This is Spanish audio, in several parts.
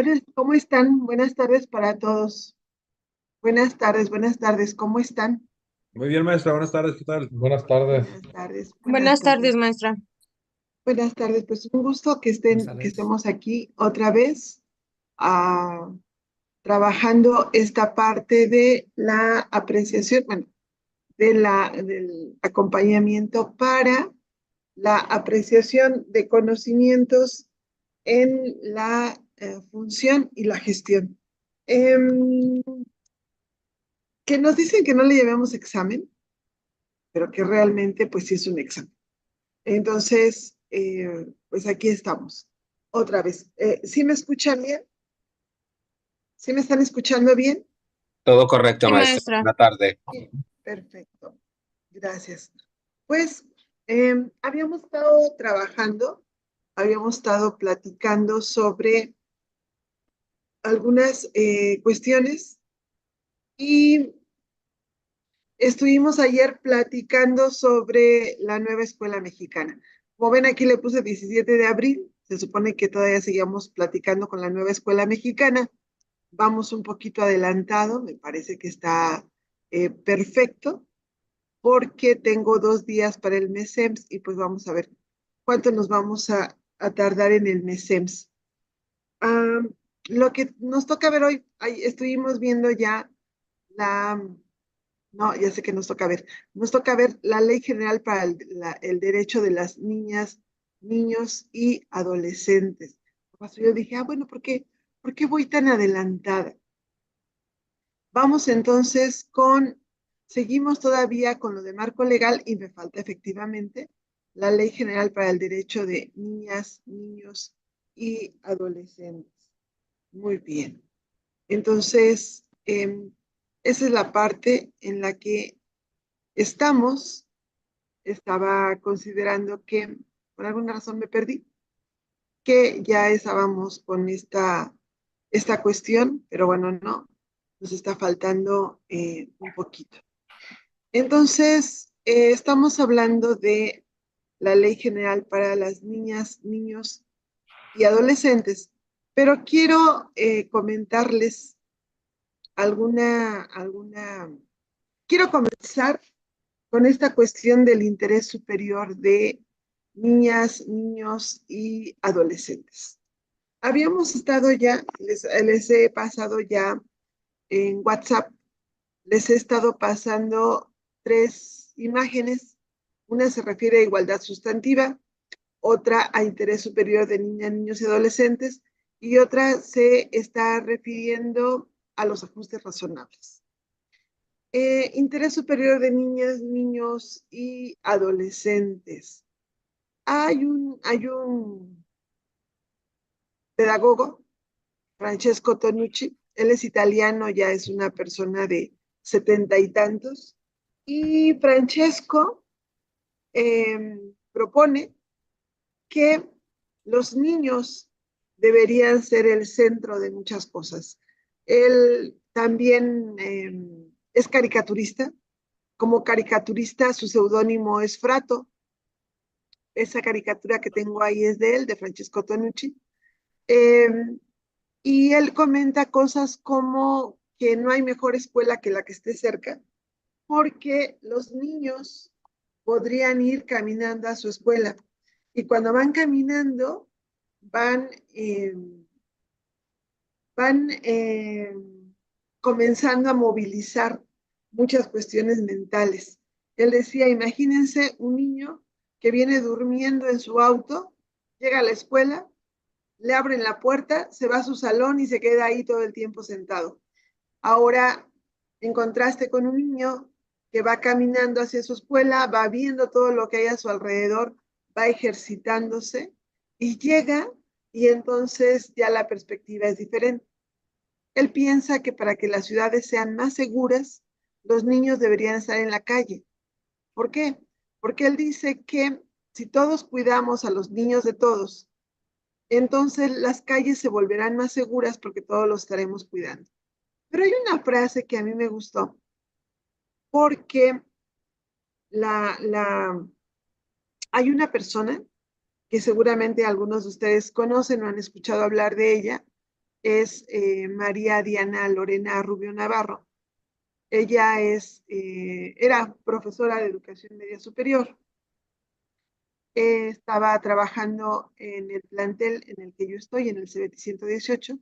tardes, ¿cómo están? Buenas tardes para todos. Buenas tardes, ¿cómo están? Muy bien, maestra, buenas tardes, ¿qué tal? Buenas tardes. Buenas tardes, buenas Buenas tardes. tardes, maestra. Buenas tardes, pues un gusto Buenas que tardes. estemos aquí otra vez ah, trabajando esta parte de la apreciación, bueno, del acompañamiento para la apreciación de conocimientos en la función y la gestión. Em, que nos dicen que no le llamemos examen, pero que realmente pues sí es un examen. Entonces, pues aquí estamos. Otra vez. ¿Sí me escuchan bien? ¿Sí me están escuchando bien? Todo correcto, Sí, maestra. maestra. Buena tarde. Sí. Perfecto. Gracias. Pues habíamos estado trabajando, habíamos estado platicando sobre algunas cuestiones y estuvimos ayer platicando sobre la nueva escuela mexicana. Como ven, aquí le puse 17 de abril. Se supone que todavía seguíamos platicando con la nueva escuela mexicana. Vamos un poquito adelantado, me parece que está perfecto, porque tengo 2 días para el MESEMS y pues vamos a ver cuánto nos vamos a tardar en el MESEMS. Ah, lo que nos toca ver hoy, ahí estuvimos viendo ya la no, ya sé que nos toca ver. Nos toca ver la Ley General para el Derecho de las Niñas, Niños y Adolescentes. Yo dije, bueno, ¿por qué voy tan adelantada? Vamos entonces seguimos todavía con lo de marco legal y me falta efectivamente la Ley General para el Derecho de Niñas, Niños y Adolescentes. Muy bien. Entonces, esa es la parte en la que estamos. Estaba considerando que por alguna razón me perdí, que ya estábamos con esta cuestión, pero bueno, no, nos está faltando un poquito. Entonces, estamos hablando de la Ley General para las niñas, niños y adolescentes, pero quiero comentarles alguna, quiero comenzar con esta cuestión del interés superior de niñas, niños y adolescentes. Habíamos estado ya, les he pasado ya en WhatsApp, les he estado pasando 3 imágenes. Una se refiere a igualdad sustantiva, otra a interés superior de niñas, niños y adolescentes, y otra se está refiriendo a los ajustes razonables. Interés superior de niñas, niños y adolescentes. Hay un pedagogo, Francesco Tonucci. Él es italiano, ya es una persona de 70 y tantos. Y Francesco propone que los niños deberían ser el centro de muchas cosas. Él también es caricaturista. Como caricaturista, su seudónimo es Frato. Esa caricatura que tengo ahí es de él, de Francesco Tonucci. Eh, y él comenta cosas como que no hay mejor escuela que la que esté cerca, porque los niños podrían ir caminando a su escuela. Y cuando van caminando, van, eh, van comenzando a movilizar muchas cuestiones mentales. Él decía, imagínense un niño que viene durmiendo en su auto, llega a la escuela, le abren la puerta, se va a su salón y se queda ahí todo el tiempo sentado. Ahora, en contraste con un niño que va caminando hacia su escuela, va viendo todo lo que hay a su alrededor, va ejercitándose y llega y entonces ya la perspectiva es diferente. Él piensa que para que las ciudades sean más seguras, los niños deberían estar en la calle. ¿Por qué? Porque él dice que si todos cuidamos a los niños de todos, entonces las calles se volverán más seguras porque todos los estaremos cuidando. Pero hay una frase que a mí me gustó porque hay una persona que seguramente algunos de ustedes conocen o han escuchado hablar de ella, es María Diana Lorena Rubio Navarro. Ella era profesora de educación media superior. Estaba trabajando en el plantel en el que yo estoy, en el CBT 118,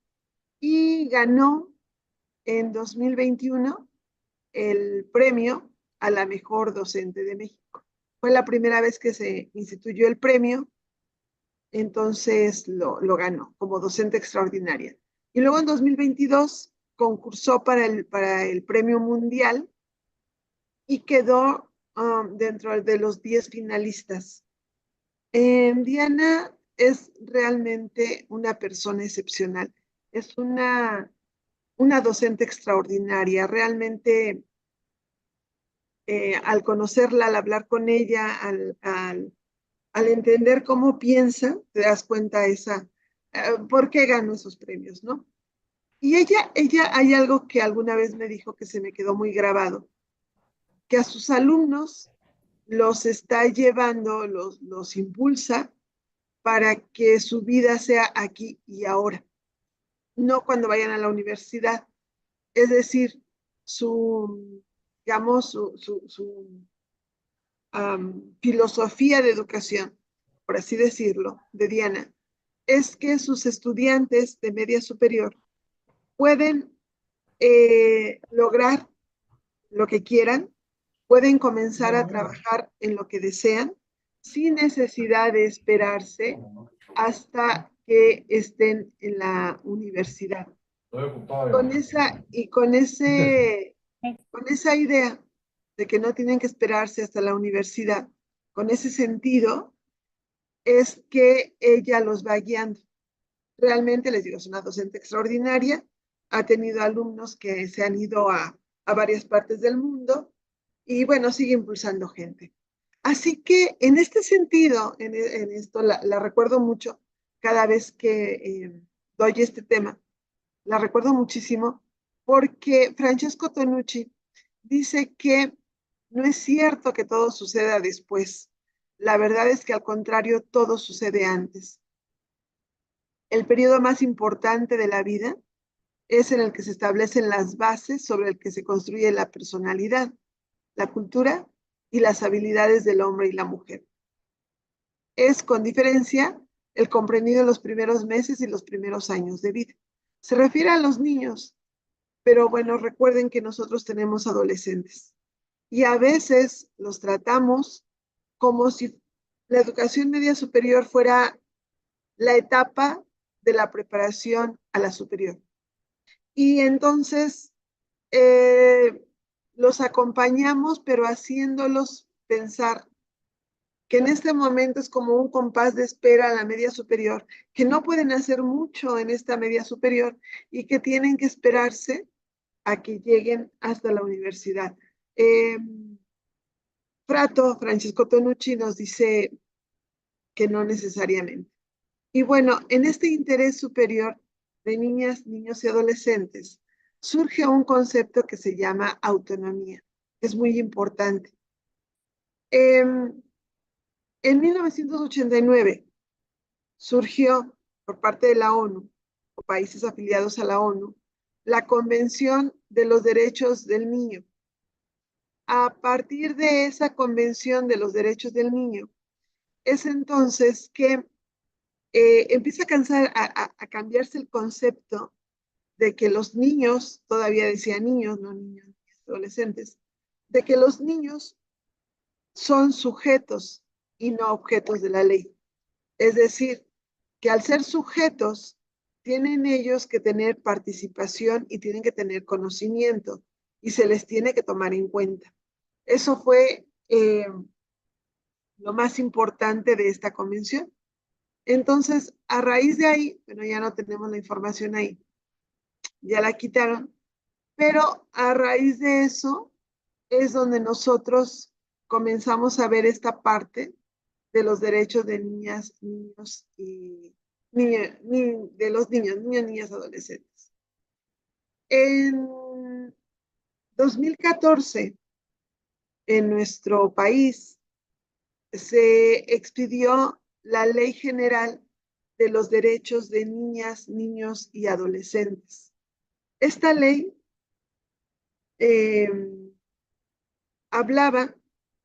y ganó en 2021 el premio a la mejor docente de México. Fue la primera vez que se instituyó el premio, entonces lo ganó como docente extraordinaria. Y luego en 2022 concursó para el premio mundial y quedó dentro de los 10 finalistas. Diana es realmente una persona excepcional. Es una docente extraordinaria. Realmente, al conocerla, al hablar con ella, al entender cómo piensa, te das cuenta por qué ganó esos premios, ¿no? Y ella hay algo que alguna vez me dijo que se me quedó muy grabado, que a sus alumnos los está llevando, los impulsa para que su vida sea aquí y ahora, no cuando vayan a la universidad. Es decir, digamos, su filosofía de educación, por así decirlo, de Diana, es que sus estudiantes de media superior pueden lograr lo que quieran, pueden comenzar a trabajar en lo que desean sin necesidad de esperarse hasta que estén en la universidad. Con esa, y con esa idea de que no tienen que esperarse hasta la universidad, con ese sentido, es que ella los va guiando. Realmente, les digo, es una docente extraordinaria, ha tenido alumnos que se han ido a varias partes del mundo y bueno, sigue impulsando gente. Así que en este sentido, en esto la recuerdo mucho cada vez que doy este tema, la recuerdo muchísimo porque Francesco Tonucci dice que no es cierto que todo suceda después. La verdad es que al contrario, todo sucede antes. El periodo más importante de la vida es en el que se establecen las bases sobre el que se construye la personalidad, la cultura y las habilidades del hombre y la mujer. Es, con diferencia, el comprendido en los primeros meses y los primeros años de vida. Se refiere a los niños, pero bueno, recuerden que nosotros tenemos adolescentes y a veces los tratamos como si la educación media superior fuera la etapa de la preparación a la superior. Y entonces eh, los acompañamos, pero haciéndolos pensar que en este momento es como un compás de espera a la media superior, que no pueden hacer mucho en esta media superior y que tienen que esperarse a que lleguen hasta la universidad. Francesco Tonucci nos dice que no necesariamente. Y bueno, en este interés superior de niñas, niños y adolescentes, surge un concepto que se llama autonomía. Es muy importante. En 1989 surgió por parte de la ONU, o países afiliados a la ONU, la Convención de los Derechos del Niño. A partir de esa Convención de los Derechos del Niño, es entonces que empieza a cambiarse el concepto de que los niños, todavía decía niños, no niños, adolescentes, de que los niños son sujetos y no objetos de la ley. Es decir, que al ser sujetos, tienen ellos que tener participación y tienen que tener conocimiento y se les tiene que tomar en cuenta. Eso fue lo más importante de esta convención. Entonces, a raíz de ahí, bueno, ya no tenemos la información ahí, ya la quitaron, pero a raíz de eso es donde nosotros comenzamos a ver esta parte de los derechos de niñas, niños y de los niños, niñas, adolescentes. En 2014, en nuestro país, se expidió la Ley General de los derechos de niñas, niños y adolescentes. Esta ley hablaba,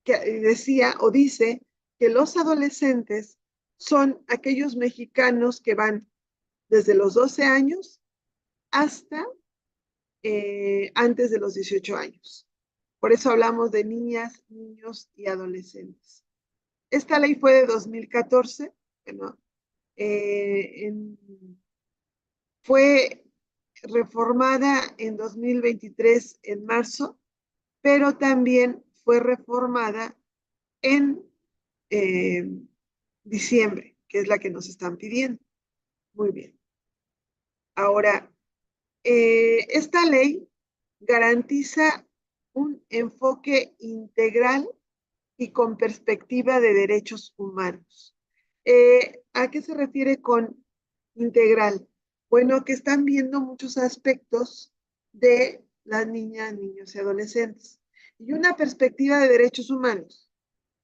que decía o dice que los adolescentes son aquellos mexicanos que van desde los 12 años hasta antes de los 18 años. Por eso hablamos de niñas, niños y adolescentes. Esta ley fue de 2014, bueno, fue reformada en 2023 en marzo, pero también fue reformada en diciembre, que es la que nos están pidiendo. Muy bien. Ahora, esta ley garantiza un enfoque integral y con perspectiva de derechos humanos. ¿A qué se refiere con integral? Bueno, que están viendo muchos aspectos de las niñas, niños y adolescentes. Y una perspectiva de derechos humanos,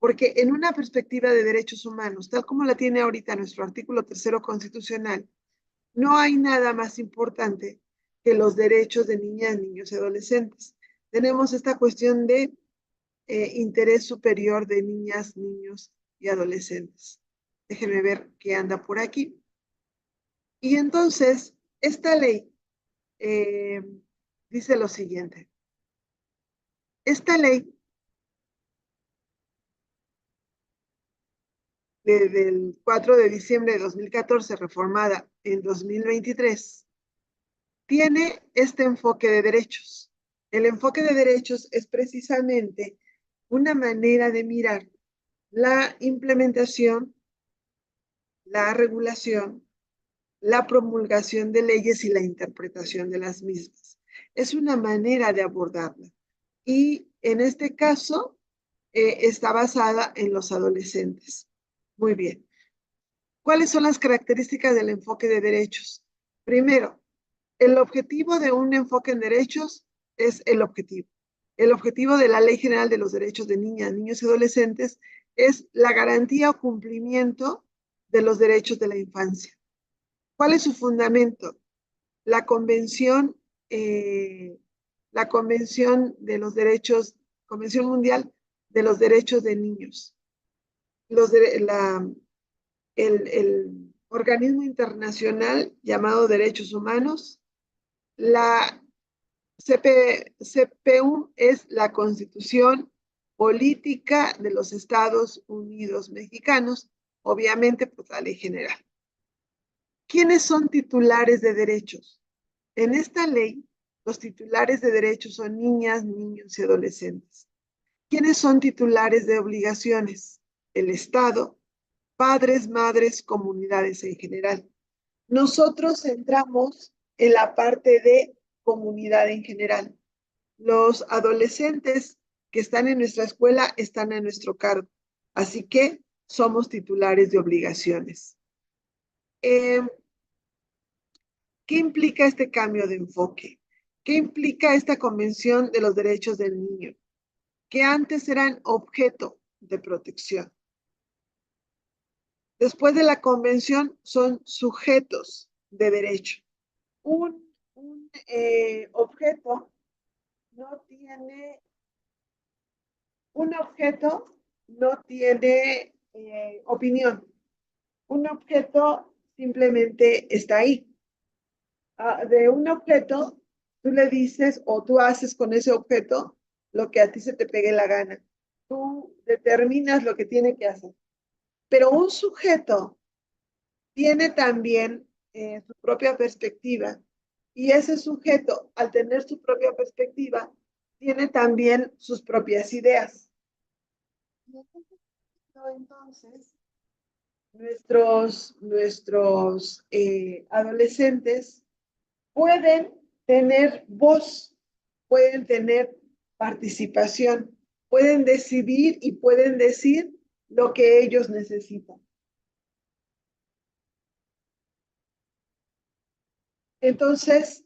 porque en una perspectiva de derechos humanos, tal como la tiene ahorita nuestro artículo 3º constitucional, no hay nada más importante que los derechos de niñas, niños y adolescentes. Tenemos esta cuestión de interés superior de niñas, niños y adolescentes. Déjenme ver qué anda por aquí. Y entonces, esta ley dice lo siguiente. Esta ley del 4 de diciembre de 2014, reformada en 2023, tiene este enfoque de derechos. El enfoque de derechos es precisamente una manera de mirar la implementación, la regulación, la promulgación de leyes y la interpretación de las mismas. Es una manera de abordarla. Y en este caso está basada en los adolescentes. Muy bien. ¿Cuáles son las características del enfoque de derechos? Primero, el objetivo de un enfoque en derechos es el objetivo. El objetivo de la Ley General de los Derechos de Niñas, Niños y Adolescentes es la garantía o cumplimiento de los derechos de la infancia. ¿Cuál es su fundamento? La Convención de los Derechos, Convención Mundial de los Derechos de Niños. El organismo internacional llamado Derechos Humanos. La CPU es la Constitución Política de los Estados Unidos Mexicanos, obviamente, pues la Ley General. ¿Quiénes son titulares de derechos? En esta ley, los titulares de derechos son niñas, niños y adolescentes. ¿Quiénes son titulares de obligaciones? El Estado, padres, madres, comunidades en general. Nosotros entramos en la parte de comunidad en general. Los adolescentes que están en nuestra escuela están a nuestro cargo, así que somos titulares de obligaciones. ¿Qué implica este cambio de enfoque? ¿Qué implica esta Convención de los Derechos del Niño? Que antes eran objeto de protección. Después de la convención son sujetos de derecho. Un objeto no tiene, un objeto no tiene opinión. Un objeto simplemente está ahí. De un objeto, tú le dices o tú haces con ese objeto lo que a ti se te pegue la gana. Tú determinas lo que tiene que hacer. Pero un sujeto tiene también su propia perspectiva. Y ese sujeto, al tener su propia perspectiva, tiene también sus propias ideas. Entonces, nuestros adolescentes pueden tener voz, pueden tener participación, pueden decidir y pueden decir lo que ellos necesitan. Entonces,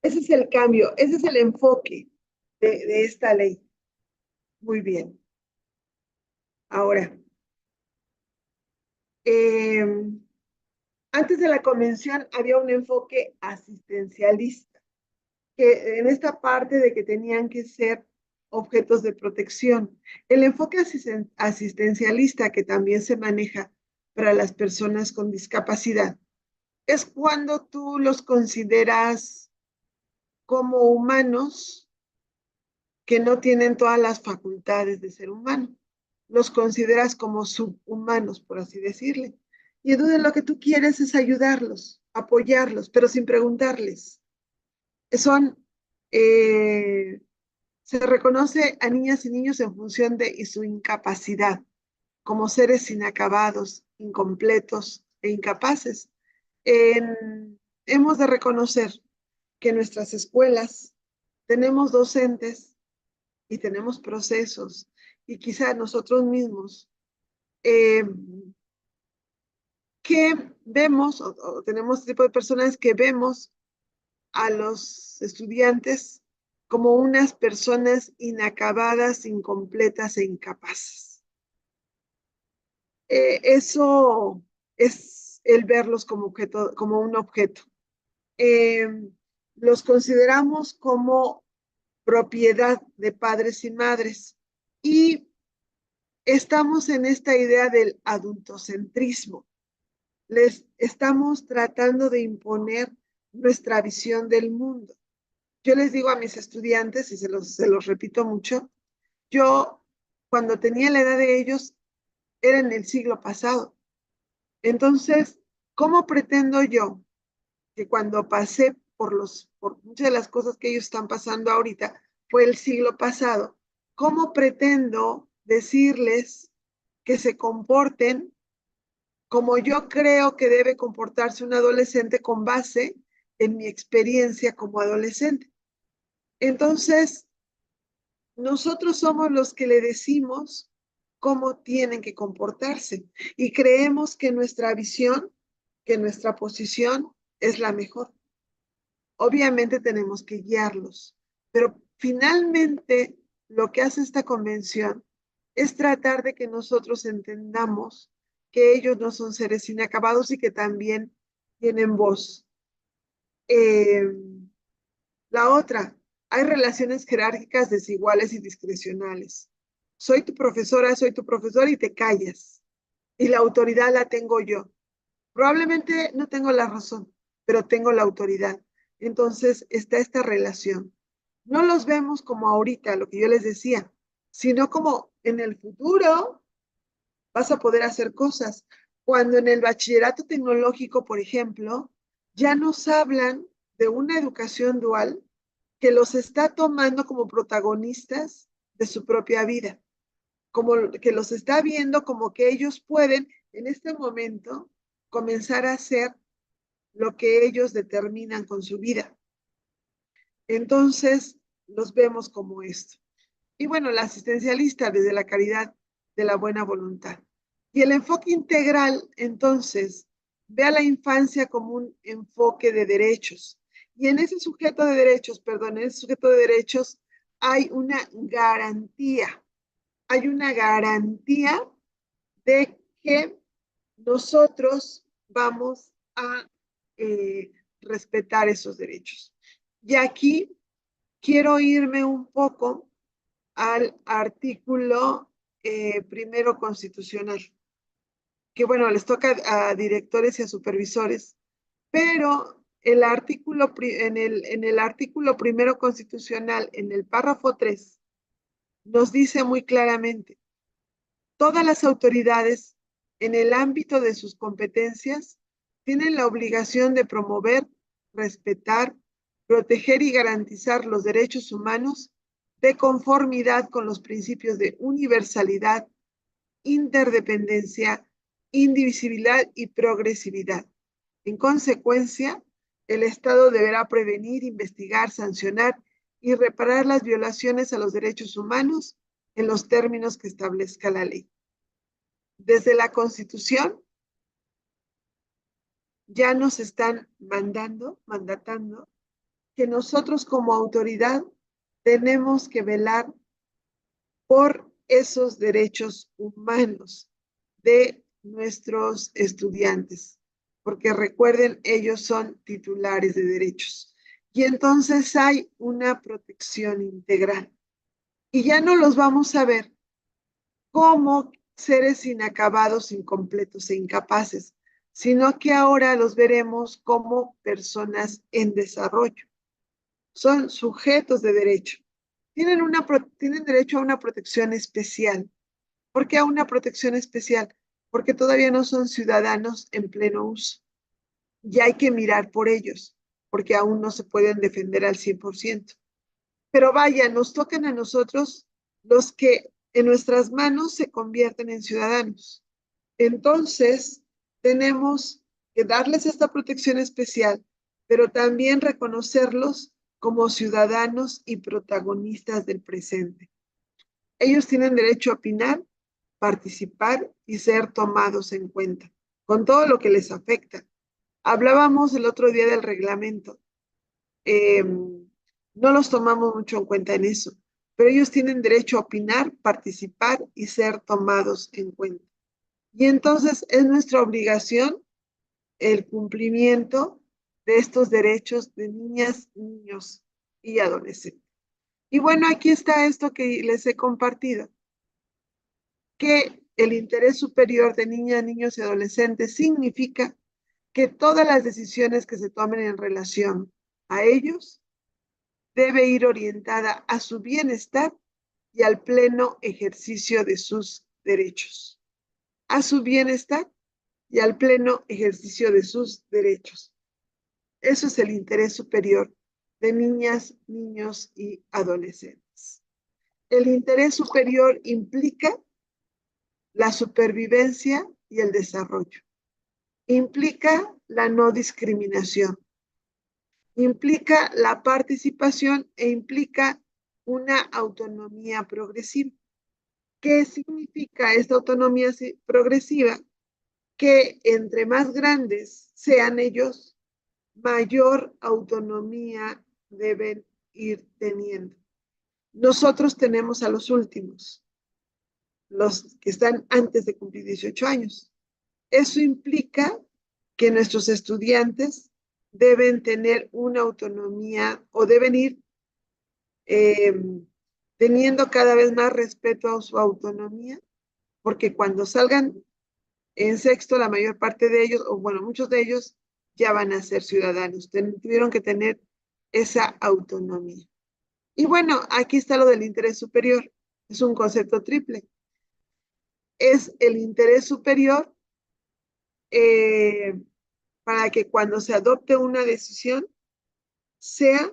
ese es el cambio, ese es el enfoque de esta ley. Muy bien. Ahora, Antes de la convención había un enfoque asistencialista, que en esta parte de que tenían que ser objetos de protección. El enfoque asistencialista que también se maneja para las personas con discapacidad es cuando tú los consideras como humanos que no tienen todas las facultades de ser humano. Los consideras como subhumanos, por así decirle. Y entonces lo que tú quieres es ayudarlos, apoyarlos, pero sin preguntarles. Son, eh, Se reconoce a niñas y niños en función de su incapacidad, como seres inacabados, incompletos e incapaces. Hemos de reconocer que en nuestras escuelas tenemos docentes y tenemos procesos y quizá nosotros mismos eh, que vemos o tenemos este tipo de personas que vemos a los estudiantes como unas personas inacabadas, incompletas e incapaces. Eso es el verlos como objeto, como un objeto. Eh, los consideramos como propiedad de padres y madres y estamos en esta idea del adultocentrismo. Les estamos tratando de imponer nuestra visión del mundo. Yo les digo a mis estudiantes, y se los repito mucho, yo cuando tenía la edad de ellos era en el siglo pasado. Entonces, ¿cómo pretendo yo que cuando pasé por muchas de las cosas que ellos están pasando ahorita, fue el siglo pasado? ¿Cómo pretendo decirles que se comporten como yo creo que debe comportarse un adolescente con base en mi experiencia como adolescente? Entonces, nosotros somos los que le decimos cómo tienen que comportarse y creemos que nuestra visión, que nuestra posición es la mejor. Obviamente tenemos que guiarlos, pero finalmente lo que hace esta convención es tratar de que nosotros entendamos que ellos no son seres inacabados y que también tienen voz. Eh, la otra, hay relaciones jerárquicas desiguales y discrecionales. Soy tu profesora y te callas. Y la autoridad la tengo yo. Probablemente no tengo la razón, pero tengo la autoridad. Entonces está esta relación. No los vemos como ahorita, lo que yo les decía, sino como en el futuro vas a poder hacer cosas. Cuando en el bachillerato tecnológico, por ejemplo, ya nos hablan de una educación dual que los está tomando como protagonistas de su propia vida, como que los está viendo como que ellos pueden en este momento comenzar a hacer lo que ellos determinan con su vida. Entonces, los vemos como esto. Y bueno, la asistencialista desde la caridad de la buena voluntad. Y el enfoque integral, entonces, ve a la infancia como un enfoque de derechos. Y en ese sujeto de derechos, perdón, en ese sujeto de derechos hay hay una garantía de que nosotros vamos a respetar esos derechos. Y aquí quiero irme un poco al artículo primero constitucional, que bueno, les toca a directores y a supervisores, pero en el artículo primero constitucional, en el párrafo 3, nos dice muy claramente, todas las autoridades en el ámbito de sus competencias tienen la obligación de promover, respetar, proteger y garantizar los derechos humanos de conformidad con los principios de universalidad, interdependencia, indivisibilidad y progresividad. En consecuencia, el Estado deberá prevenir, investigar, sancionar y reparar las violaciones a los derechos humanos en los términos que establezca la ley. Desde la Constitución ya nos están mandatando, que nosotros como autoridad tenemos que velar por esos derechos humanos de nuestros estudiantes. porque recuerden, ellos son titulares de derechos. Y entonces hay una protección integral. Y ya no los vamos a ver como seres inacabados, incompletos e incapaces, sino que ahora los veremos como personas en desarrollo. Son sujetos de derecho. Tienen derecho a una protección especial. ¿Por qué a una protección especial? Porque todavía no son ciudadanos en pleno uso. Y hay que mirar por ellos, porque aún no se pueden defender al 100%. Pero vaya, nos tocan a nosotros los que en nuestras manos se convierten en ciudadanos. Entonces, tenemos que darles esta protección especial, pero también reconocerlos como ciudadanos y protagonistas del presente. Ellos tienen derecho a opinar, participar y ser tomados en cuenta, con todo lo que les afecta. Hablábamos el otro día del reglamento. No los tomamos mucho en cuenta en eso, pero ellos tienen derecho a opinar, participar y ser tomados en cuenta. Y entonces es nuestra obligación el cumplimiento de estos derechos de niñas, niños y adolescentes. Y bueno, aquí está esto que les he compartido, que el interés superior de niñas, niños y adolescentes significa que todas las decisiones que se tomen en relación a ellos debe ir orientada a su bienestar y al pleno ejercicio de sus derechos. A su bienestar y al pleno ejercicio de sus derechos. Eso es el interés superior de niñas, niños y adolescentes. El interés superior implica la supervivencia y el desarrollo. Implica la no discriminación. Implica la participación e implica una autonomía progresiva. ¿Qué significa esta autonomía progresiva? Que entre más grandes sean ellos, mayor autonomía deben ir teniendo. Nosotros tenemos a los últimos, los que están antes de cumplir 18 años. Eso implica que nuestros estudiantes deben tener una autonomía o deben ir teniendo cada vez más respeto a su autonomía, porque cuando salgan en sexto, la mayor parte de ellos, o bueno, muchos de ellos, ya van a ser ciudadanos. Tuvieron que tener esa autonomía. Y bueno, aquí está lo del interés superior. Es un concepto triple. Es el interés superior eh, para que cuando se adopte una decisión sea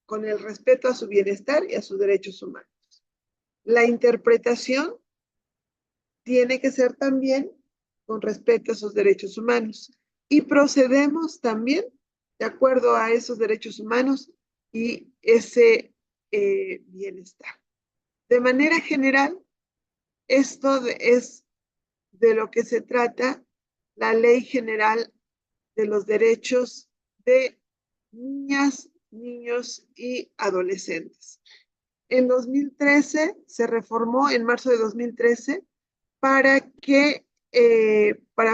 con el respeto a su bienestar y a sus derechos humanos. La interpretación tiene que ser también con respeto a sus derechos humanos. Y procedemos también de acuerdo a esos derechos humanos y ese bienestar. De manera general, esto es de lo que se trata la Ley General de los Derechos de Niñas, Niños y Adolescentes. En 2013 se reformó, en marzo de 2013, para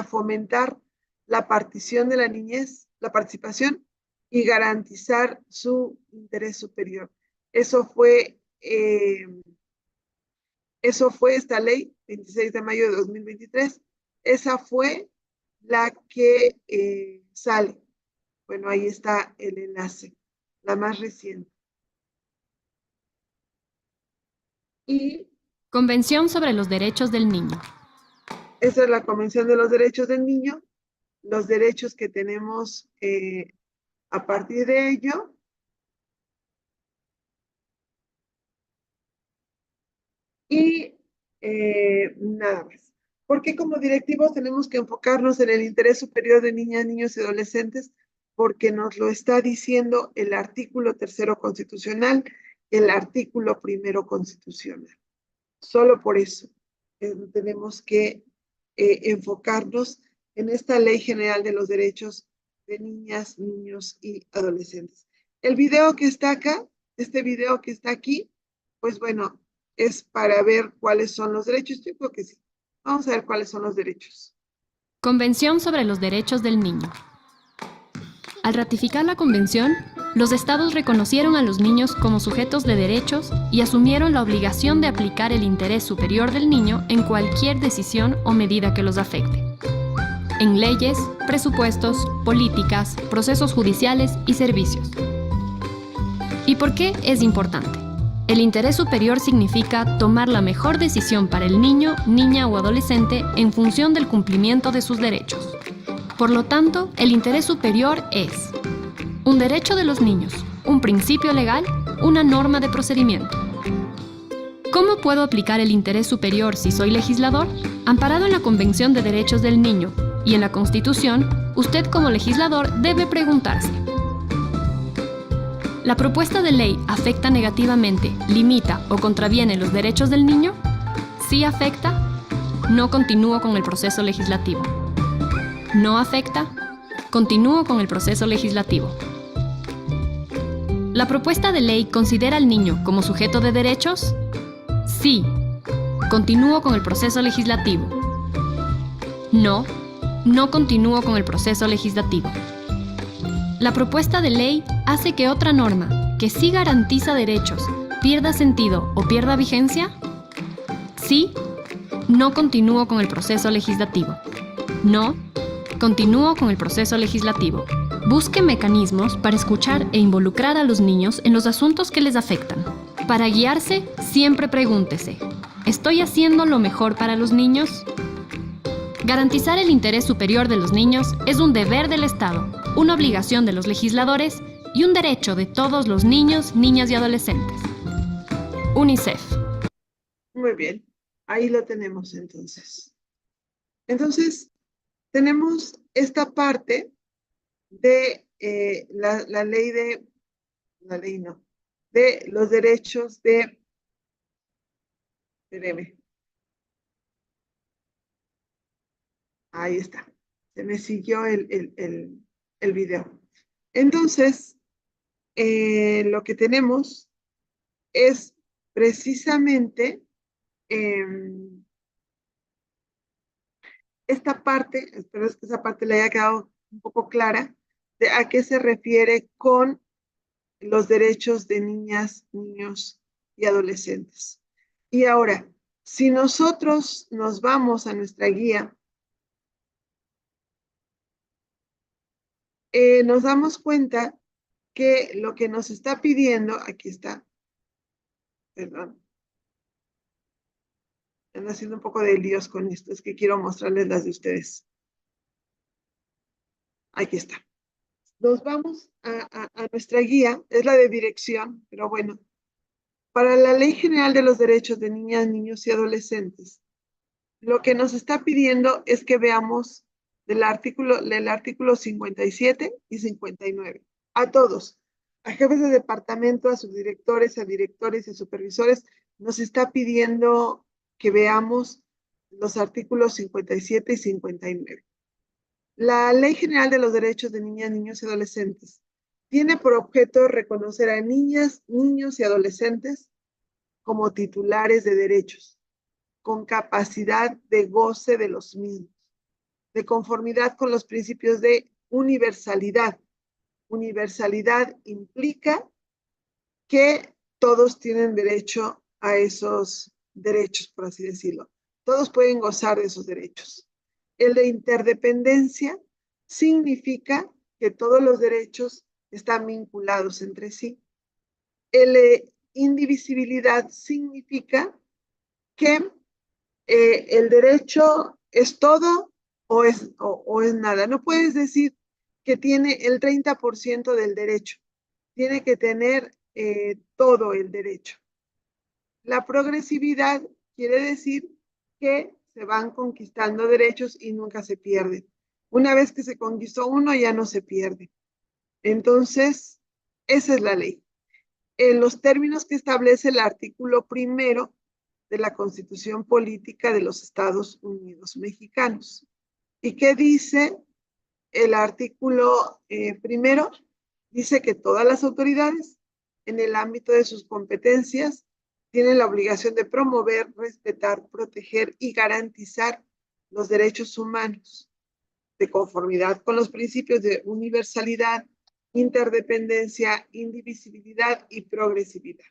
fomentar la partición de la niñez, la participación y garantizar su interés superior. Eso fue esta ley, 26 de mayo de 2023. Esa fue la que sale. Bueno, ahí está el enlace, la más reciente. Y Convención sobre los Derechos del Niño. esa es la Convención de los Derechos del Niño, los derechos que tenemos a partir de ello. Y nada más. Porque como directivos tenemos que enfocarnos en el interés superior de niñas, niños y adolescentes, porque nos lo está diciendo el artículo 3º constitucional, el artículo 1º constitucional. Solo por eso tenemos que enfocarnos en esta Ley General de los Derechos de Niñas, Niños y Adolescentes. El video que está acá, este video que está aquí, pues bueno, es para ver cuáles son los derechos. Yo creo que sí. Vamos a ver cuáles son los derechos. Convención sobre los derechos del niño. Al ratificar la convención, los estados reconocieron a los niños como sujetos de derechos y asumieron la obligación de aplicar el interés superior del niño en cualquier decisión o medida que los afecte. En leyes, presupuestos, políticas, procesos judiciales y servicios. ¿Y por qué es importante? El interés superior significa tomar la mejor decisión para el niño, niña o adolescente en función del cumplimiento de sus derechos. Por lo tanto, el interés superior es un derecho de los niños, un principio legal, una norma de procedimiento. ¿Cómo puedo aplicar el interés superior si soy legislador? Amparado en la Convención de Derechos del Niño y en la Constitución, usted como legislador debe preguntarse: ¿la propuesta de ley afecta negativamente, limita o contraviene los derechos del niño? ¿Sí afecta? No continúo con el proceso legislativo. ¿No afecta? Continúo con el proceso legislativo. ¿La propuesta de ley considera al niño como sujeto de derechos? Sí. Continúo con el proceso legislativo. No. No continúo con el proceso legislativo. ¿La propuesta de ley hace que otra norma, que sí garantiza derechos, pierda sentido o pierda vigencia? Sí. No continúo con el proceso legislativo. No. Continúo con el proceso legislativo. Busque mecanismos para escuchar e involucrar a los niños en los asuntos que les afectan. Para guiarse, siempre pregúntese: ¿estoy haciendo lo mejor para los niños? Garantizar el interés superior de los niños es un deber del Estado, una obligación de los legisladores y un derecho de todos los niños, niñas y adolescentes. UNICEF. Muy bien, ahí lo tenemos entonces. Entonces, tenemos esta parte de la ley de los derechos de, espéreme, ahí está, se me siguió el video. Entonces, lo que tenemos es precisamente esta parte, espero que esa parte le haya quedado un poco clara, de a qué se refiere con los derechos de niñas, niños y adolescentes. Y ahora, si nosotros nos vamos a nuestra guía, nos damos cuenta que lo que nos está pidiendo, aquí está, perdón, están haciendo un poco de líos con esto, es que quiero mostrarles las de ustedes. Aquí está. Nos vamos a nuestra guía, es la de dirección, pero bueno, para la Ley General de los Derechos de Niñas, Niños y Adolescentes, lo que nos está pidiendo es que veamos del artículo 57 y 59. A todos, a jefes de departamento, a subdirectores, a directores y supervisores, nos está pidiendo que veamos los artículos 57 y 59. La Ley General de los Derechos de Niñas, Niños y Adolescentes tiene por objeto reconocer a niñas, niños y adolescentes como titulares de derechos, con capacidad de goce de los mismos, de conformidad con los principios de universalidad. Universalidad implica que todos tienen derecho a esos derechos, por así decirlo. Todos pueden gozar de esos derechos. El de interdependencia significa que todos los derechos están vinculados entre sí. El de indivisibilidad significa que el derecho es todo o es nada. No puedes decir que tiene el 30% del derecho. Tiene que tener todo el derecho. La progresividad quiere decir que se van conquistando derechos y nunca se pierden. Una vez que se conquistó uno, ya no se pierde. Entonces, esa es la ley. En los términos que establece el artículo 1 de la Constitución Política de los Estados Unidos Mexicanos. ¿Y qué dice el artículo 1? Dice que todas las autoridades, en el ámbito de sus competencias, tienen la obligación de promover, respetar, proteger y garantizar los derechos humanos de conformidad con los principios de universalidad, interdependencia, indivisibilidad y progresividad.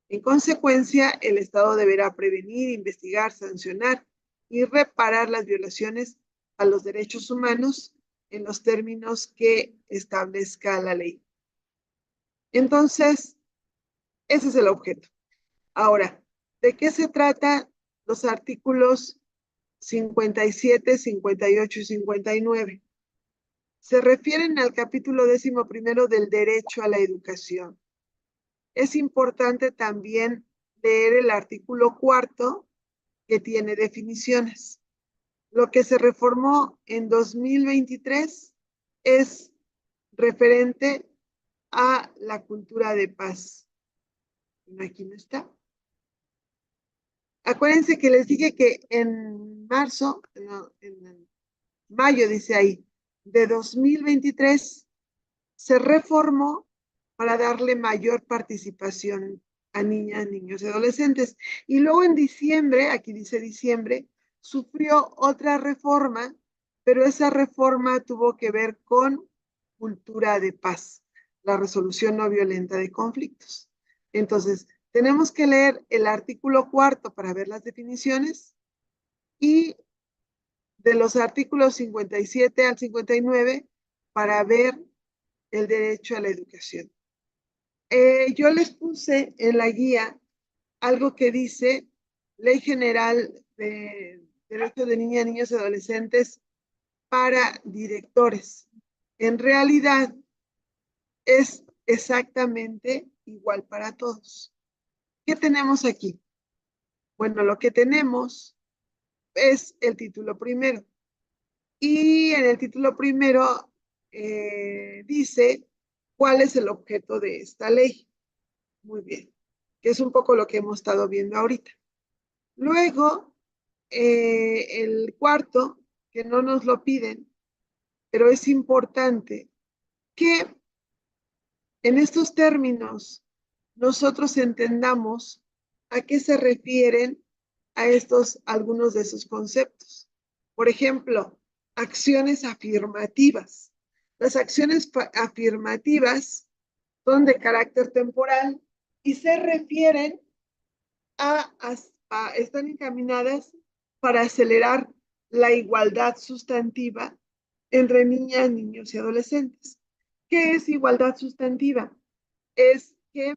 En consecuencia, el Estado deberá prevenir, investigar, sancionar y reparar las violaciones a los derechos humanos en los términos que establezca la ley. Entonces, ese es el objeto. Ahora, ¿de qué se trata los artículos 57, 58 y 59? Se refieren al capítulo 11 del derecho a la educación. Es importante también leer el artículo 4, que tiene definiciones. Lo que se reformó en 2023 es referente a la cultura de paz. Aquí no está. Acuérdense que les dije que en marzo, no, en mayo dice ahí, de 2023 se reformó para darle mayor participación a niñas, niños y adolescentes. Y luego en diciembre, aquí dice diciembre, sufrió otra reforma, pero esa reforma tuvo que ver con cultura de paz, la resolución no violenta de conflictos. Entonces, tenemos que leer el artículo 4 para ver las definiciones y de los artículos 57 al 59 para ver el derecho a la educación. Yo les puse en la guía algo que dice Ley General de Derechos de Niñas, Niños y Adolescentes para directores. En realidad es exactamente igual para todos. ¿Qué tenemos aquí? Bueno, lo que tenemos es el título primero. Y en el título primero dice cuál es el objeto de esta ley. Muy bien, que es un poco lo que hemos estado viendo ahorita. Luego, el cuarto, que no nos lo piden, pero es importante que en estos términos nosotros entendamos a qué se refieren a estos, algunos de esos conceptos. Por ejemplo, acciones afirmativas. Las acciones afirmativas son de carácter temporal y se refieren están encaminadas para acelerar la igualdad sustantiva entre niñas, niños y adolescentes. ¿Qué es igualdad sustantiva? Es que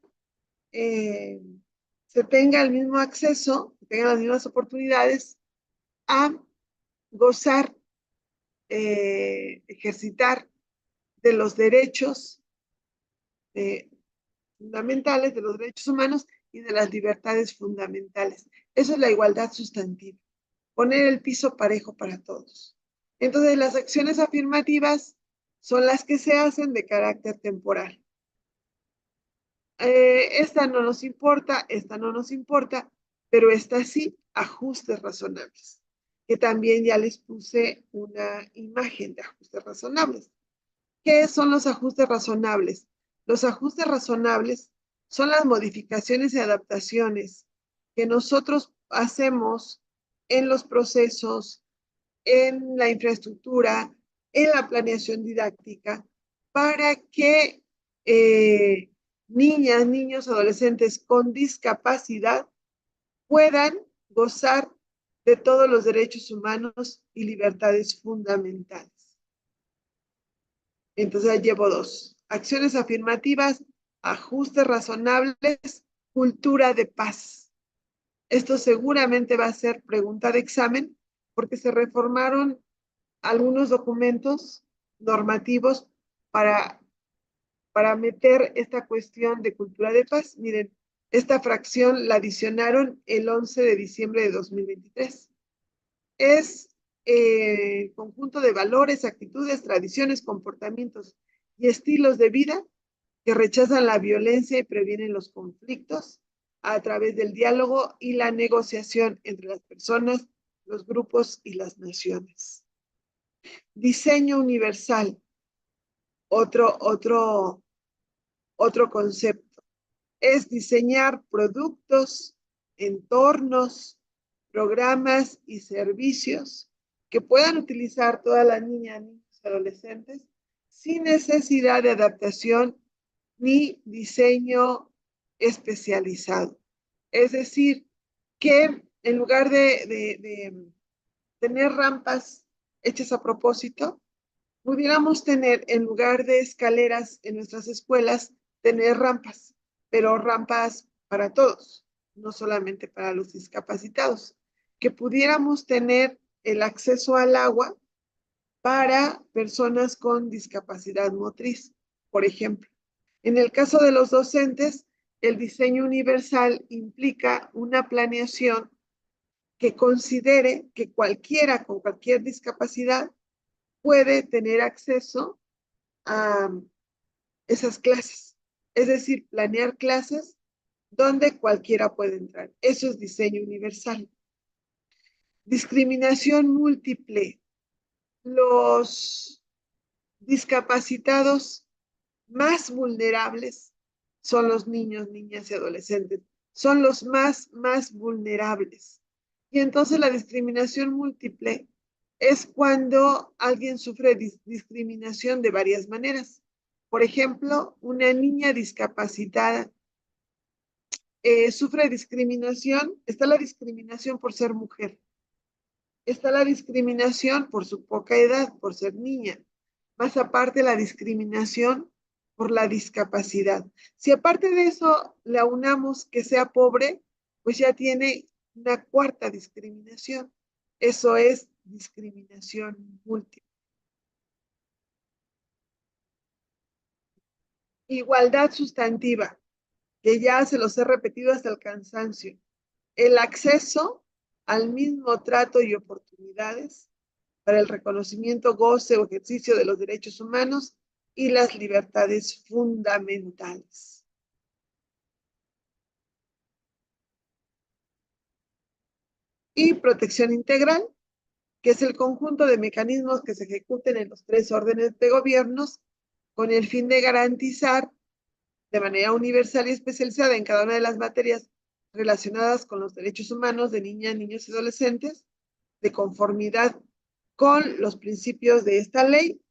se tenga el mismo acceso, que tengan las mismas oportunidades a gozar, ejercitar de los derechos fundamentales, de los derechos humanos y de las libertades fundamentales. Eso es la igualdad sustantiva. Poner el piso parejo para todos. Entonces, las acciones afirmativas son las que se hacen de carácter temporal. Esta no nos importa, pero esta sí, ajustes razonables, que también ya les puse una imagen de ajustes razonables. ¿Qué son los ajustes razonables? Los ajustes razonables son las modificaciones y adaptaciones que nosotros hacemos en los procesos, en la infraestructura, en la planeación didáctica, para que niñas, niños, adolescentes con discapacidad puedan gozar de todos los derechos humanos y libertades fundamentales. Entonces llevo dos. Acciones afirmativas, ajustes razonables, cultura de paz. Esto seguramente va a ser pregunta de examen porque se reformaron algunos documentos normativos para meter esta cuestión de cultura de paz. Miren, esta fracción la adicionaron el 11 de diciembre de 2023. Es conjunto de valores, actitudes, tradiciones, comportamientos y estilos de vida que rechazan la violencia y previenen los conflictos a través del diálogo y la negociación entre las personas, los grupos y las naciones. Diseño universal, otro concepto. es diseñar productos, entornos, programas y servicios que puedan utilizar todas las niñas, niños y adolescentes sin necesidad de adaptación ni diseño especializado. Es decir, que en lugar de tener rampas hechas a propósito, pudiéramos tener, en lugar de escaleras en nuestras escuelas, tener rampas, pero rampas para todos, no solamente para los discapacitados, que pudiéramos tener el acceso al agua para personas con discapacidad motriz, por ejemplo. En el caso de los docentes, el diseño universal implica una planeación que considere que cualquiera con cualquier discapacidad puede tener acceso a esas clases. Es decir, planear clases donde cualquiera puede entrar. Eso es diseño universal. Discriminación múltiple. Los discapacitados más vulnerables son los niños, niñas y adolescentes. Son los más vulnerables. Y entonces la discriminación múltiple es cuando alguien sufre discriminación de varias maneras. Por ejemplo, una niña discapacitada sufre discriminación. Está la discriminación por ser mujer. Está la discriminación por su poca edad, por ser niña. Más aparte la discriminación por la discapacidad. Si aparte de eso le aunamos que sea pobre, pues ya tiene una cuarta discriminación. Eso es discriminación múltiple. Igualdad sustantiva, que ya se los he repetido hasta el cansancio. El acceso al mismo trato y oportunidades para el reconocimiento, goce o ejercicio de los derechos humanos y las libertades fundamentales. Y protección integral, que es el conjunto de mecanismos que se ejecuten en los 3 órdenes de gobiernos con el fin de garantizar de manera universal y especializada en cada una de las materias relacionadas con los derechos humanos de niñas, niños y adolescentes, de conformidad con los principios de esta ley,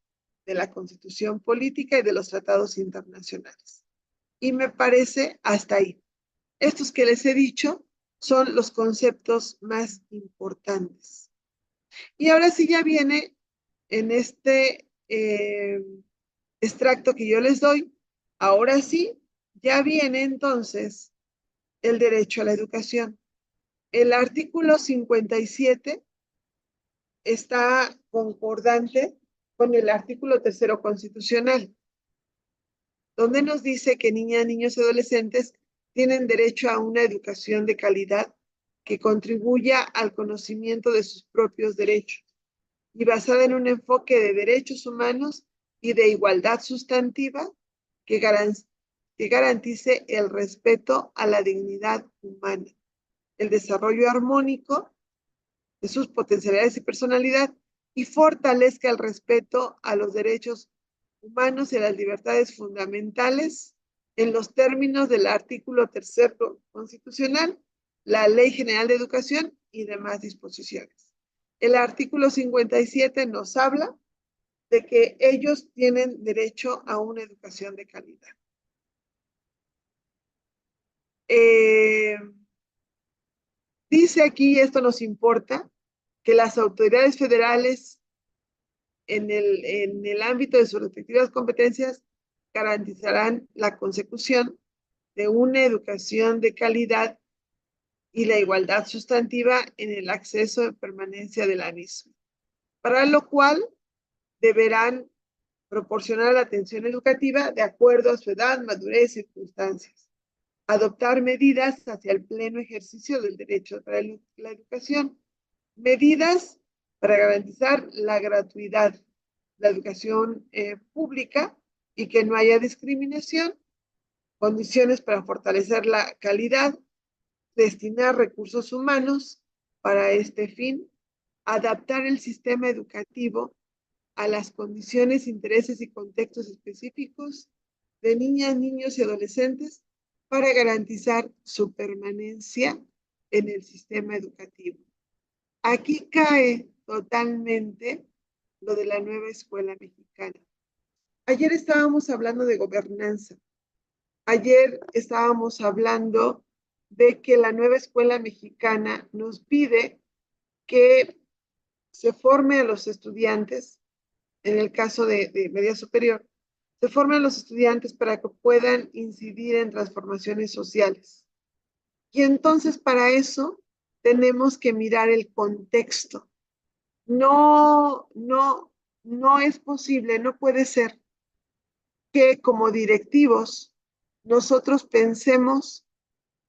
de la Constitución Política y de los tratados internacionales. Y me parece hasta ahí. Estos que les he dicho son los conceptos más importantes. Y ahora sí ya viene en este extracto que yo les doy, ahora sí, ya viene entonces el derecho a la educación. El artículo 57 está concordante con el artículo 3º constitucional, donde nos dice que niñas, niños y adolescentes tienen derecho a una educación de calidad que contribuya al conocimiento de sus propios derechos y basada en un enfoque de derechos humanos y de igualdad sustantiva que garantice el respeto a la dignidad humana, el desarrollo armónico de sus potencialidades y personalidad y fortalezca el respeto a los derechos humanos y a las libertades fundamentales en los términos del artículo 3º constitucional, la Ley General de Educación y demás disposiciones. El artículo 57 nos habla de que ellos tienen derecho a una educación de calidad. Dice aquí, esto nos importa, que las autoridades federales en el ámbito de sus respectivas competencias garantizarán la consecución de una educación de calidad y la igualdad sustantiva en el acceso y permanencia de la misma, para lo cual deberán proporcionar la atención educativa de acuerdo a su edad, madurez y circunstancias, adoptar medidas hacia el pleno ejercicio del derecho a la educación, medidas para garantizar la gratuidad, la educación pública y que no haya discriminación, condiciones para fortalecer la calidad, destinar recursos humanos para este fin, adaptar el sistema educativo a las condiciones, intereses y contextos específicos de niñas, niños y adolescentes para garantizar su permanencia en el sistema educativo. Aquí cae totalmente lo de la nueva escuela mexicana. Ayer estábamos hablando de gobernanza. Ayer estábamos hablando de que la nueva escuela mexicana nos pide que se forme a los estudiantes, en el caso de media superior, se formen a los estudiantes para que puedan incidir en transformaciones sociales. Y entonces para eso tenemos que mirar el contexto. No es posible, no puede ser que como directivos nosotros pensemos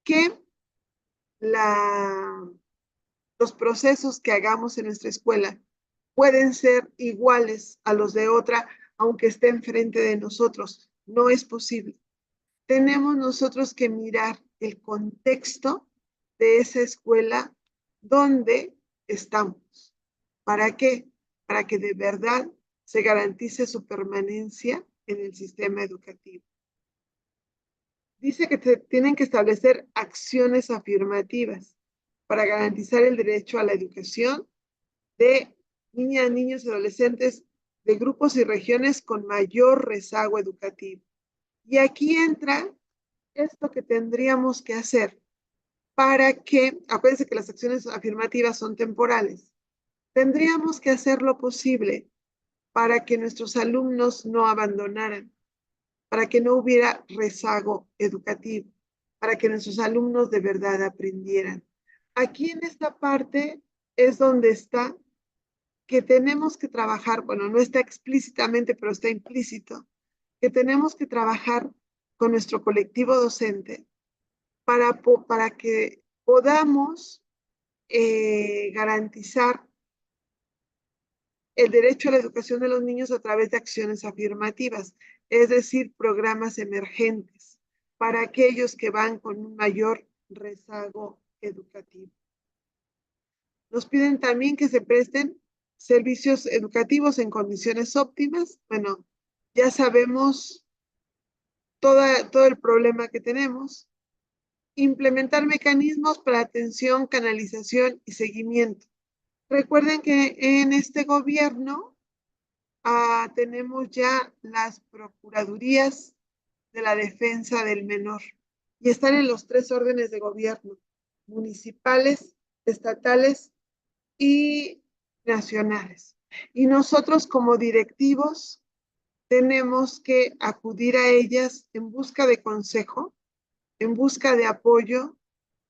que los procesos que hagamos en nuestra escuela pueden ser iguales a los de otra, aunque esté enfrente de nosotros. No es posible. Tenemos nosotros que mirar el contexto de esa escuela donde estamos. ¿Para qué? Para que de verdad se garantice su permanencia en el sistema educativo. Dice que tienen que establecer acciones afirmativas para garantizar el derecho a la educación de niñas, niños y adolescentes de grupos y regiones con mayor rezago educativo. Y aquí entra esto que tendríamos que hacer para que, acuérdense que las acciones afirmativas son temporales, tendríamos que hacer lo posible para que nuestros alumnos no abandonaran, para que no hubiera rezago educativo, para que nuestros alumnos de verdad aprendieran. Aquí en esta parte es donde está que tenemos que trabajar, bueno, no está explícitamente, pero está implícito, que tenemos que trabajar con nuestro colectivo docente para que podamos garantizar el derecho a la educación de los niños a través de acciones afirmativas, es decir, programas emergentes para aquellos que van con un mayor rezago educativo. Nos piden también que se presten servicios educativos en condiciones óptimas. Bueno, ya sabemos todo el problema que tenemos. Implementar mecanismos para atención, canalización y seguimiento. Recuerden que en este gobierno tenemos ya las procuradurías de la defensa del menor y están en los 3 órdenes de gobierno: municipales, estatales y nacionales. Y nosotros como directivos tenemos que acudir a ellas en busca de consejo, en busca de apoyo,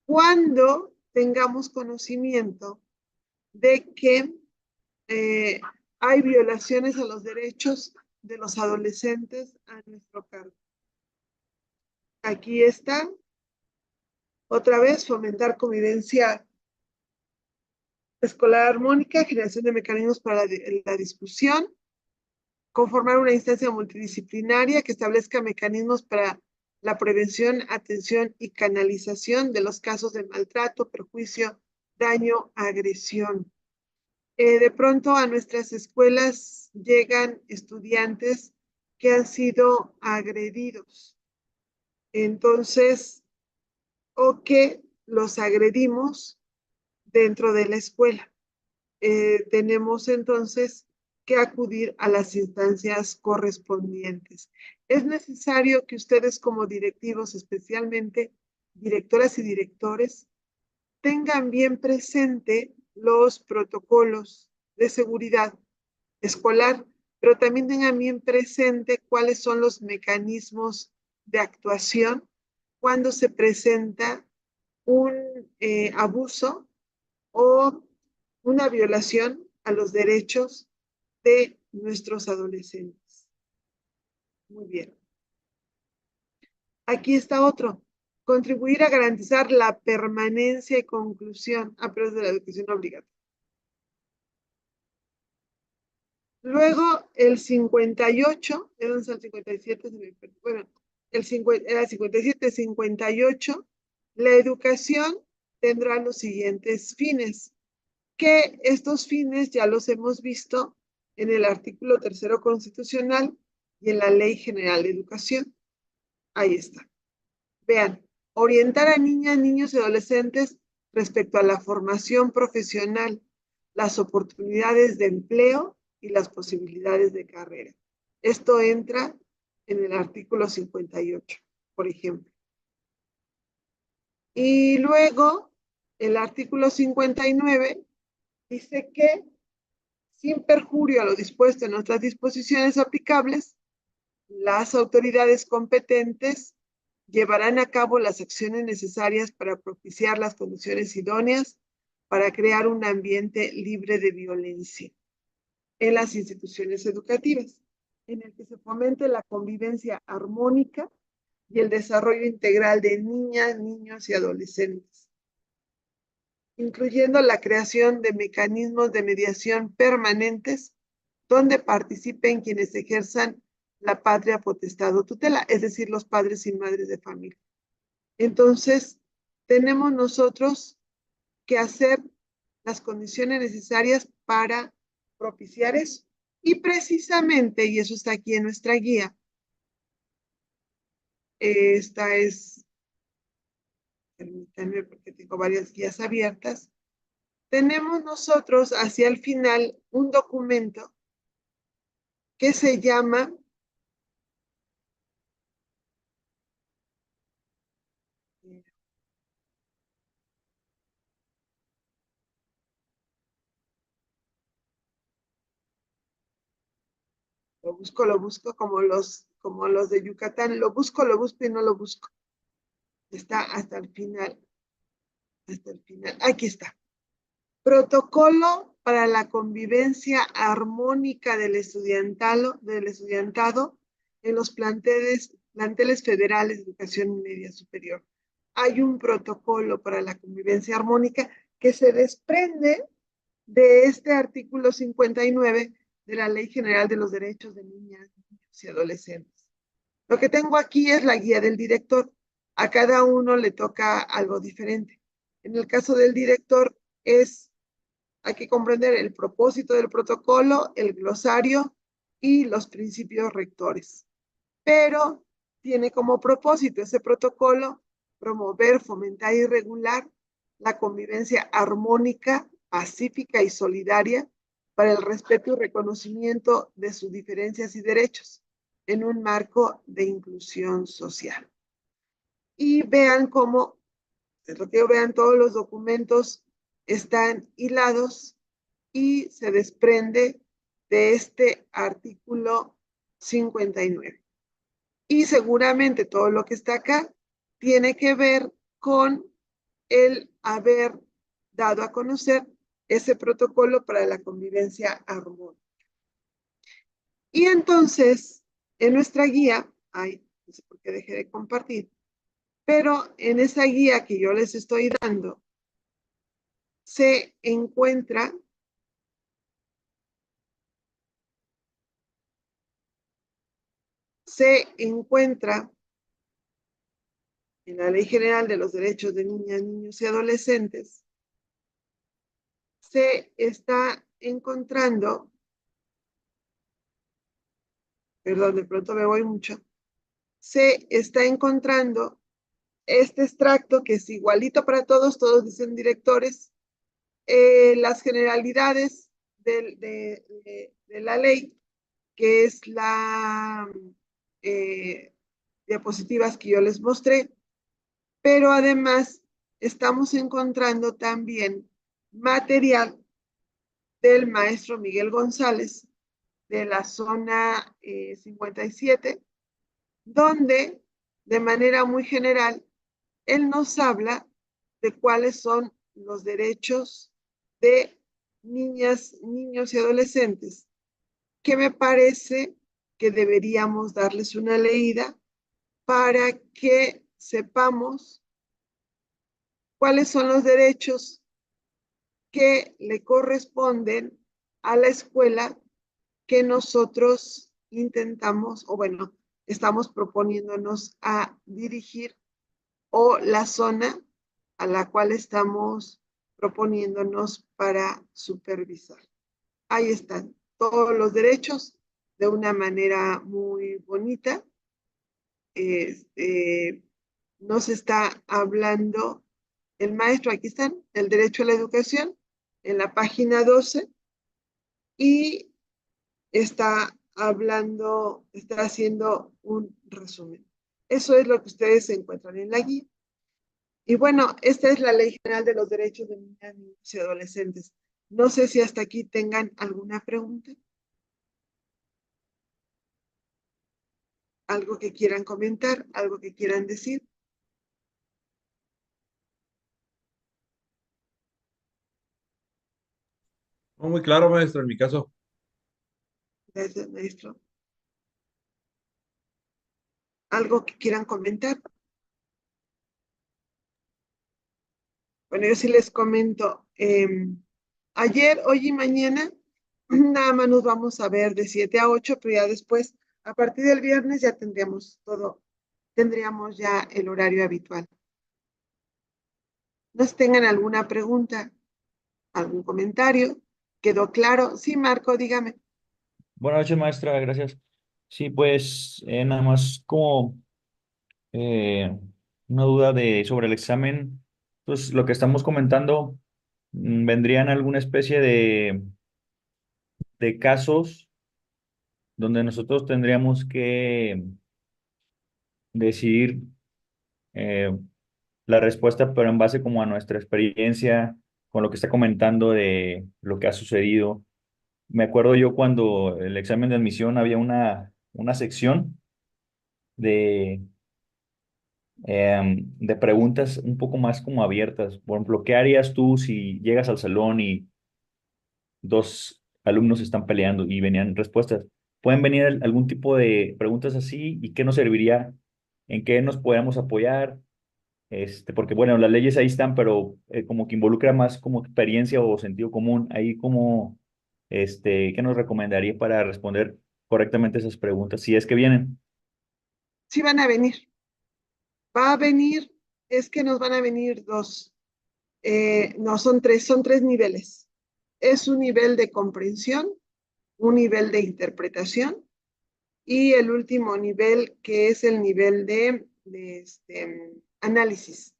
cuando tengamos conocimiento de que hay violaciones a los derechos de los adolescentes a nuestro cargo. Aquí está, otra vez, fomentar convivencia escolar armónica, generación de mecanismos para la discusión, conformar una instancia multidisciplinaria que establezca mecanismos para la prevención, atención y canalización de los casos de maltrato, perjuicio, daño, agresión. De pronto a nuestras escuelas llegan estudiantes que han sido agredidos. Entonces, o que los agredimos dentro de la escuela. Tenemos entonces que acudir a las instancias correspondientes. Es necesario que ustedes como directivos, especialmente directoras y directores, tengan bien presente los protocolos de seguridad escolar, pero también tengan bien presente cuáles son los mecanismos de actuación cuando se presenta un abuso o una violación a los derechos de nuestros adolescentes. Muy bien. Aquí está otro. Contribuir a garantizar la permanencia y conclusión a través de la educación obligatoria. Luego, el 58, era el 57, bueno, era 57, 58, la educación tendrá los siguientes fines, que estos fines ya los hemos visto en el artículo 3º constitucional y en la Ley General de Educación. Ahí está. Vean, orientar a niñas, niños y adolescentes respecto a la formación profesional, las oportunidades de empleo y las posibilidades de carrera. Esto entra en el artículo 58, por ejemplo. Y luego, el artículo 59 dice que, sin perjurio a lo dispuesto en otras disposiciones aplicables, las autoridades competentes llevarán a cabo las acciones necesarias para propiciar las condiciones idóneas para crear un ambiente libre de violencia en las instituciones educativas, en el que se fomente la convivencia armónica y el desarrollo integral de niñas, niños y adolescentes, incluyendo la creación de mecanismos de mediación permanentes donde participen quienes ejerzan la patria potestad o tutela, es decir, los padres y madres de familia. Entonces, tenemos nosotros que hacer las condiciones necesarias para propiciar eso. Y precisamente, y eso está aquí en nuestra guía, esta es, permítanme porque tengo varias guías abiertas, tenemos nosotros hacia el final un documento que se llama lo busco como los de Yucatán, lo busco y no lo busco. Está hasta el final, aquí está. Protocolo para la convivencia armónica del estudiantado en los planteles federales de educación media superior. Hay un protocolo para la convivencia armónica que se desprende de este artículo 59 de la Ley General de los Derechos de Niñas, Niños y Adolescentes. Lo que tengo aquí es la guía del director. A cada uno le toca algo diferente. En el caso del director hay que comprender el propósito del protocolo, el glosario y los principios rectores. Pero tiene como propósito ese protocolo promover, fomentar y regular la convivencia armónica, pacífica y solidaria para el respeto y reconocimiento de sus diferencias y derechos en un marco de inclusión social. Y vean cómo, vean todos los documentos están hilados y se desprende de este artículo 59. Y seguramente todo lo que está acá tiene que ver con el haber dado a conocer ese protocolo para la convivencia armónica. Y entonces, en nuestra guía, no sé por qué dejé de compartir, pero en esa guía que yo les estoy dando, se encuentra en la Ley General de los Derechos de Niñas, Niños y Adolescentes, se está encontrando, perdón, de pronto me voy mucho, se está encontrando este extracto que es igualito para todos dicen directores, las generalidades de la ley, que es la diapositivas que yo les mostré, pero además estamos encontrando también material del maestro Miguel González de la zona 57, donde de manera muy general él nos habla de cuáles son los derechos de niñas, niños y adolescentes, que me parece que deberíamos darles una leída para que sepamos cuáles son los derechos que le corresponden a la escuela que nosotros intentamos, o bueno, estamos proponiéndonos a dirigir, o la zona a la cual estamos proponiéndonos para supervisar. Ahí están todos los derechos de una manera muy bonita. nos está hablando el maestro, aquí están, el derecho a la educación, en la página 12, y está hablando, está haciendo un resumen. Eso es lo que ustedes encuentran en la guía. Y bueno, esta es la Ley General de los Derechos de Niñas, Niños y Adolescentes. No sé si hasta aquí tengan alguna pregunta, algo que quieran comentar, algo que quieran decir. No, muy claro, maestro, en mi caso. Gracias, maestro. Algo que quieran comentar. Bueno, yo sí les comento. Ayer, hoy y mañana, nada más nos vamos a ver de 7 a 8, pero ya después, a partir del viernes, ya tendríamos todo, tendríamos ya el horario habitual. ¿No tengan alguna pregunta, algún comentario? ¿Quedó claro? Sí, Marco, dígame. Buenas noches, maestra, gracias. Sí, pues nada más como eh, una duda sobre el examen. Pues lo que estamos comentando, vendrían alguna especie de casos donde nosotros tendríamos que decidir eh, la respuesta, pero en base como a nuestra experiencia, con lo que está comentando de lo que ha sucedido. Me acuerdo yo cuando el examen de admisión había una sección de de preguntas un poco más como abiertas. Por ejemplo, ¿qué harías tú si llegas al salón y dos alumnos están peleando y venían respuestas? Pueden venir algún tipo de preguntas así y qué nos serviría, en qué nos podemos apoyar, porque bueno, las leyes ahí están, pero como que involucra más como experiencia o sentido común. Ahí como, ¿qué nos recomendaría para responder correctamente esas preguntas si es que vienen? Sí van a venir. Va a venir, es que nos van a venir dos. No, son tres niveles. Es un nivel de comprensión, un nivel de interpretación y el último nivel que es el nivel de análisis.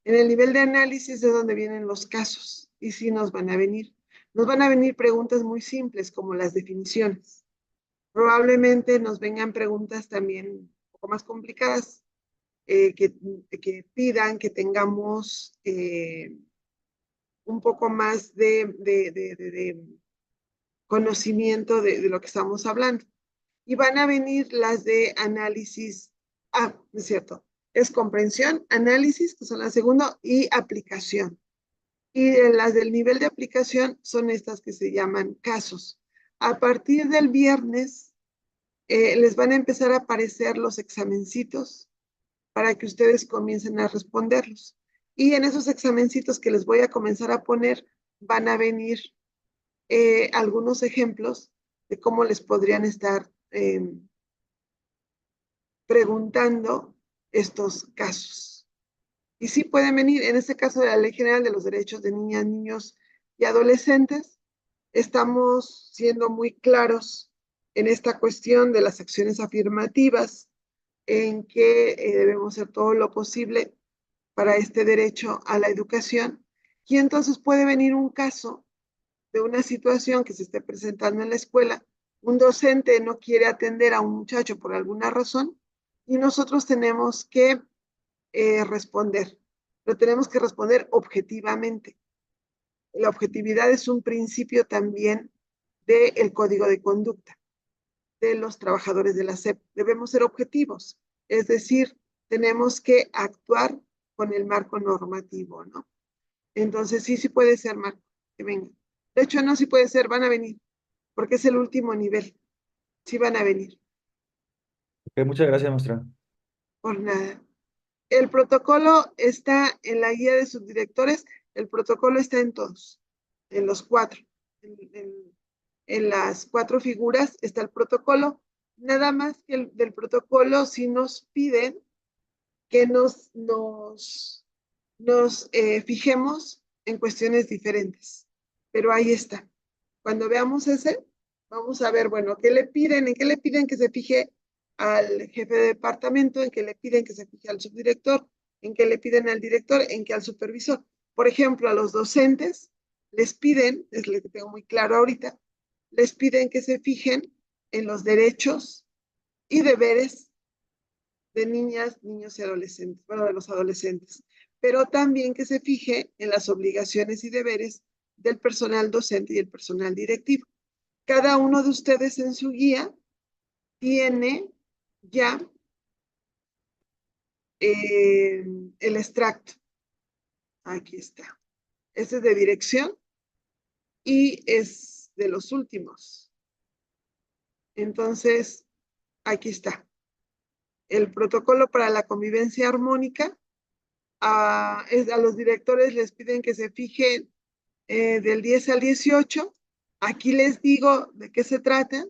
En el nivel de análisis es donde vienen los casos y sí nos van a venir. Nos van a venir preguntas muy simples como las definiciones. Probablemente nos vengan preguntas también un poco más complicadas que pidan que tengamos un poco más de conocimiento de lo que estamos hablando. Y van a venir las de análisis, es cierto, es comprensión, análisis, que son la segunda, y aplicación. Y las del nivel de aplicación son estas que se llaman casos. A partir del viernes les van a empezar a aparecer los examencitos para que ustedes comiencen a responderlos. Y en esos examencitos que les voy a comenzar a poner, van a venir algunos ejemplos de cómo les podrían estar preguntando estos casos. Y sí pueden venir, en este caso de la Ley General de los Derechos de Niñas, Niños y Adolescentes, estamos siendo muy claros en esta cuestión de las acciones afirmativas, en que debemos hacer todo lo posible para este derecho a la educación. Y entonces puede venir un caso de una situación que se esté presentando en la escuela, un docente no quiere atender a un muchacho por alguna razón y nosotros tenemos que responder, pero tenemos que responder objetivamente. La objetividad es un principio también del código de conducta de los trabajadores de la SEP. Debemos ser objetivos, es decir, tenemos que actuar con el marco normativo, ¿no? Entonces, sí puede ser, Marco, que venga. De hecho, no, sí puede ser, van a venir, porque es el último nivel. Sí van a venir, Ok, muchas gracias, maestra. por nada. El protocolo está en la guía de subdirectores, el protocolo está en todos, en los cuatro. En las cuatro figuras está el protocolo. Nada más que del protocolo, si nos piden que nos fijemos en cuestiones diferentes. Pero ahí está. Cuando veamos ese, vamos a ver, bueno, ¿qué le piden? ¿En qué le piden que se fije al jefe de departamento, en que le piden que se fije al subdirector, en que le piden al director, en que al supervisor. Por ejemplo, a los docentes les piden, es lo que tengo muy claro ahorita, les piden que se fijen en los derechos y deberes de niñas, niños y adolescentes, bueno, de los adolescentes, pero también que se fije en las obligaciones y deberes del personal docente y el personal directivo. Cada uno de ustedes en su guía tiene ya el extracto. Aquí está. Este es de dirección y es de los últimos. Entonces, aquí está. El protocolo para la convivencia armónica. A los directores les piden que se fijen del 10 al 18. Aquí les digo de qué se trata.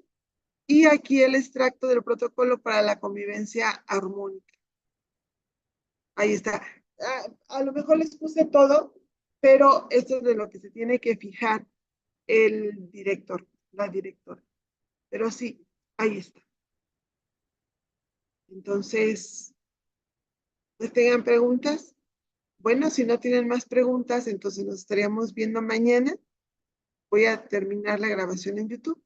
Y aquí el extracto del protocolo para la convivencia armónica. Ahí está. A lo mejor les puse todo, pero esto es de lo que se tiene que fijar el director, la directora. Pero sí, ahí está. Entonces, ¿les tengan preguntas? Bueno, si no tienen más preguntas, entonces nos estaríamos viendo mañana. Voy a terminar la grabación en YouTube.